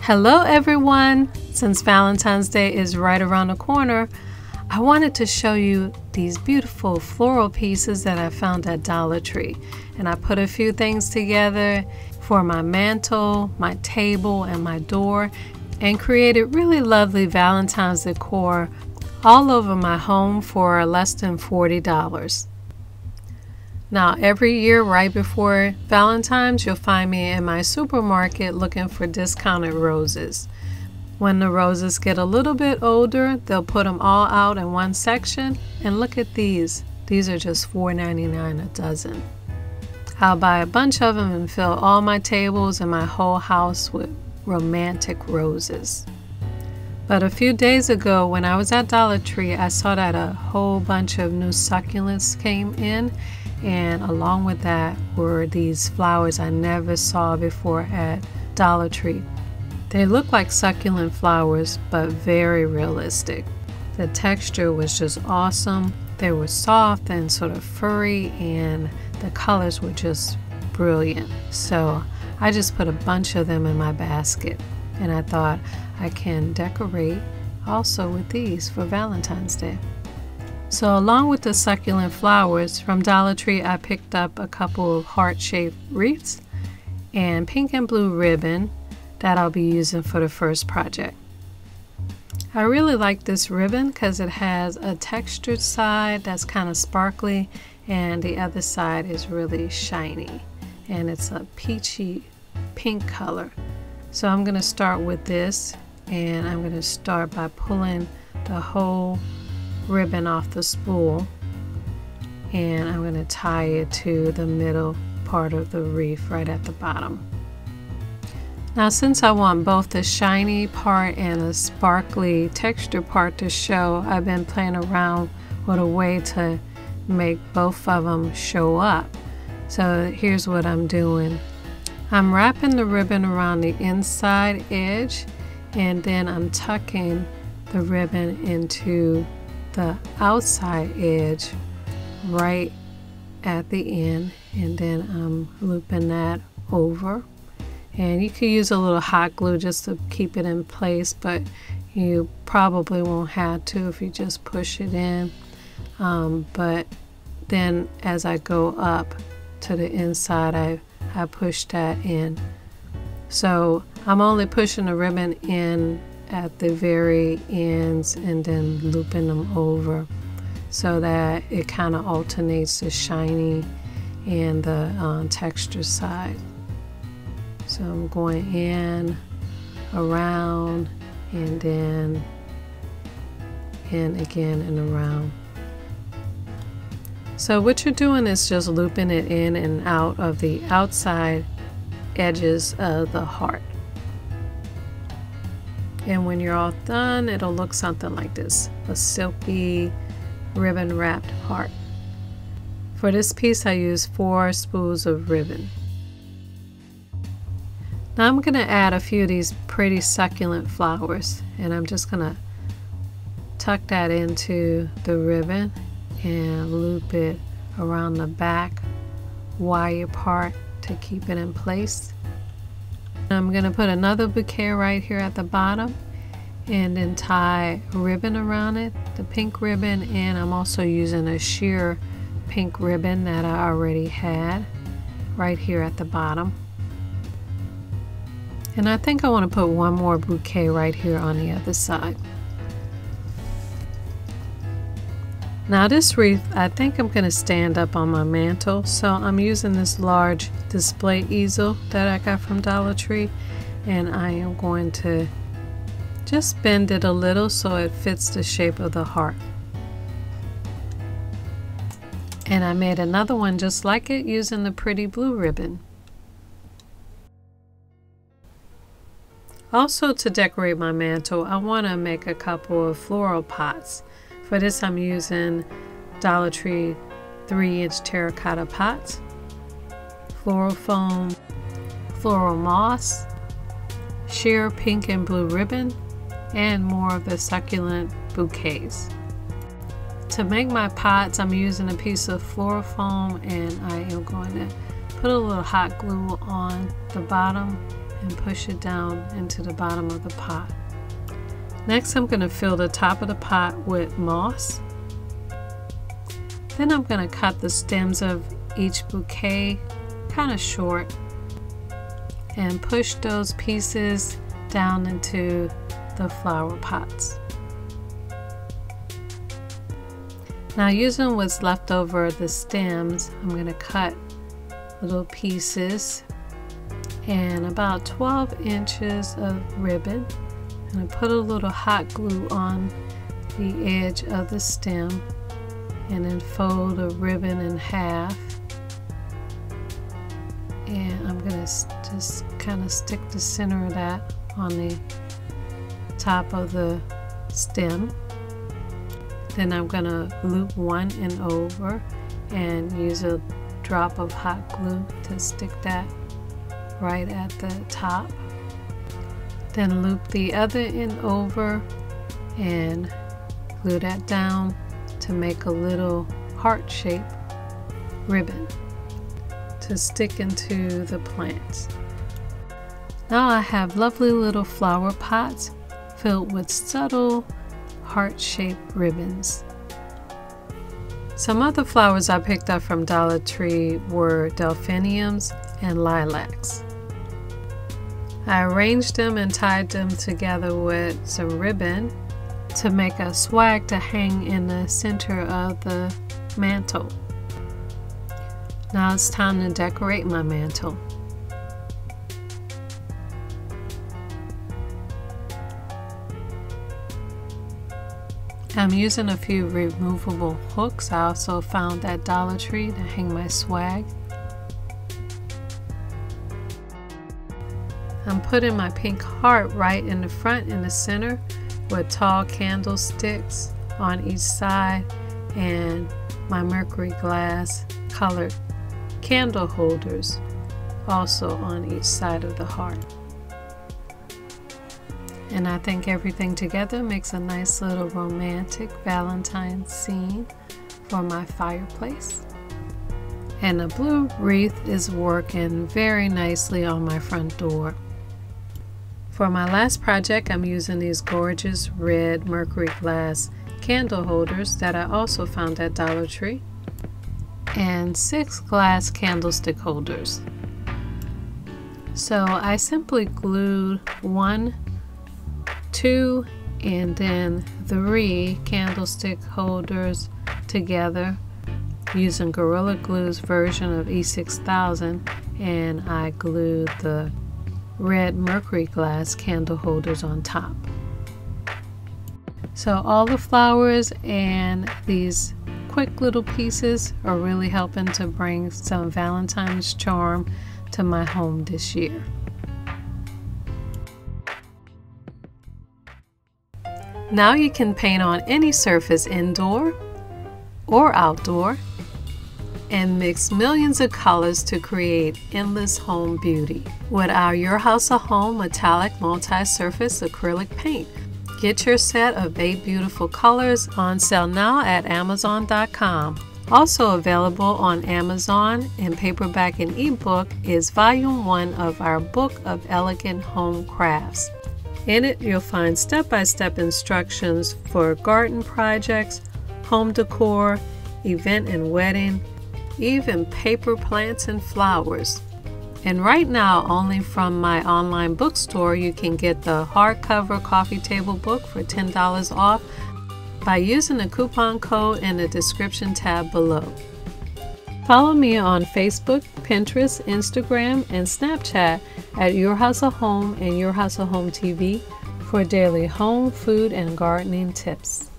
Hello everyone! Since Valentine's Day is right around the corner, I wanted to show you these beautiful floral pieces that I found at Dollar Tree. And I put a few things together for my mantle, my table, and my door, and created really lovely Valentine's decor all over my home for less than $40. Now, every year right before Valentine's, you'll find me in my supermarket looking for discounted roses. When the roses get a little bit older, they'll put them all out in one section. And look at these. These are just $4.99 a dozen. I'll buy a bunch of them and fill all my tables and my whole house with romantic roses. But a few days ago when I was at Dollar Tree, I saw that a whole bunch of new succulents came in. And along with that were these flowers I never saw before at Dollar Tree. They look like succulent flowers, but very realistic. The texture was just awesome. They were soft and sort of furry, and the colors were just brilliant. So I just put a bunch of them in my basket, and I thought I can decorate also with these for Valentine's Day. So along with the succulent flowers from Dollar Tree, I picked up a couple of heart-shaped wreaths and pink and blue ribbon that I'll be using for the first project. I really like this ribbon because it has a textured side that's kind of sparkly, and the other side is really shiny, and it's a peachy pink color. So I'm going to start with this, and I'm going to start by pulling the whole ribbon off the spool, and I'm going to tie it to the middle part of the wreath right at the bottom. Now, since I want both the shiny part and the sparkly texture part to show, I've been playing around with a way to make both of them show up. So here's what I'm doing. I'm wrapping the ribbon around the inside edge, and then I'm tucking the ribbon into the outside edge right at the end, and then I'm looping that over. And you could use a little hot glue just to keep it in place, but you probably won't have to if you just push it in. But then as I go up to the inside, I push that in. So I'm only pushing the ribbon in at the very ends and then looping them over so that it kind of alternates the shiny and the texture side. So I'm going in, around, and then in again and around. So what you're doing is just looping it in and out of the outside edges of the heart. And when you're all done, it'll look something like this, a silky ribbon wrapped heart. For this piece, I used 4 spools of ribbon. Now I'm going to add a few of these pretty succulent flowers, and I'm just going to tuck that into the ribbon and loop it around the back wire part to keep it in place. I'm going to put another bouquet right here at the bottom and then tie a ribbon around it, the pink ribbon, and I'm also using a sheer pink ribbon that I already had right here at the bottom. And I think I want to put one more bouquet right here on the other side. Now this wreath, I think I'm going to stand up on my mantle, so I'm using this large display easel that I got from Dollar Tree, and I am going to just bend it a little so it fits the shape of the heart. And I made another one just like it using the pretty blue ribbon. Also, to decorate my mantle, I want to make a couple of floral pots. For this, I'm using Dollar Tree 3-inch terracotta pots, floral foam, floral moss, sheer pink and blue ribbon, and more of the succulent bouquets. To make my pots, I'm using a piece of floral foam, and I am going to put a little hot glue on the bottom and push it down into the bottom of the pot. Next, I'm going to fill the top of the pot with moss. Then I'm going to cut the stems of each bouquet kind of short and push those pieces down into the flower pots. Now, using what's left over the stems, I'm going to cut little pieces and about 12 inches of ribbon. And I put a little hot glue on the edge of the stem and then fold the ribbon in half. And I'm going to just kind of stick the center of that on the top of the stem. Then I'm going to loop one end over and use a drop of hot glue to stick that right at the top. Then loop the other end over and glue that down to make a little heart-shaped ribbon to stick into the plants. Now I have lovely little flower pots filled with subtle heart-shaped ribbons. Some other flowers I picked up from Dollar Tree were delphiniums and lilacs. I arranged them and tied them together with some ribbon to make a swag to hang in the center of the mantel. Now it's time to decorate my mantel. I'm using a few removable hooks I also found at Dollar Tree to hang my swag. I'm putting my pink heart right in the front in the center with tall candlesticks on each side and my mercury glass colored candle holders also on each side of the heart. And I think everything together makes a nice little romantic Valentine scene for my fireplace. And the blue wreath is working very nicely on my front door. For my last project, I'm using these gorgeous red mercury glass candle holders that I also found at Dollar Tree, and 6 glass candlestick holders. So I simply glued 1, 2, and then 3 candlestick holders together using Gorilla Glue's version of E6000, and I glued the red mercury glass candle holders on top. So all the flowers and these quick little pieces are really helping to bring some Valentine's charm to my home this year. Now you can paint on any surface indoor or outdoor and mix millions of colors to create endless home beauty with our Your House a Home metallic multi-surface acrylic paint. Get your set of 8 beautiful colors on sale now at Amazon.com. Also available on Amazon in paperback and ebook is Volume 1 of our Book of Elegant Home Crafts. In it, you'll find step-by-step instructions for garden projects, home decor, event and wedding, even paper plants and flowers. And right now, only from my online bookstore, you can get the hardcover coffee table book for $10 off by using the coupon code in the description tab below. Follow me on Facebook, Pinterest, Instagram, and Snapchat at Your House a Home and Your House a Home TV for daily home, food, and gardening tips.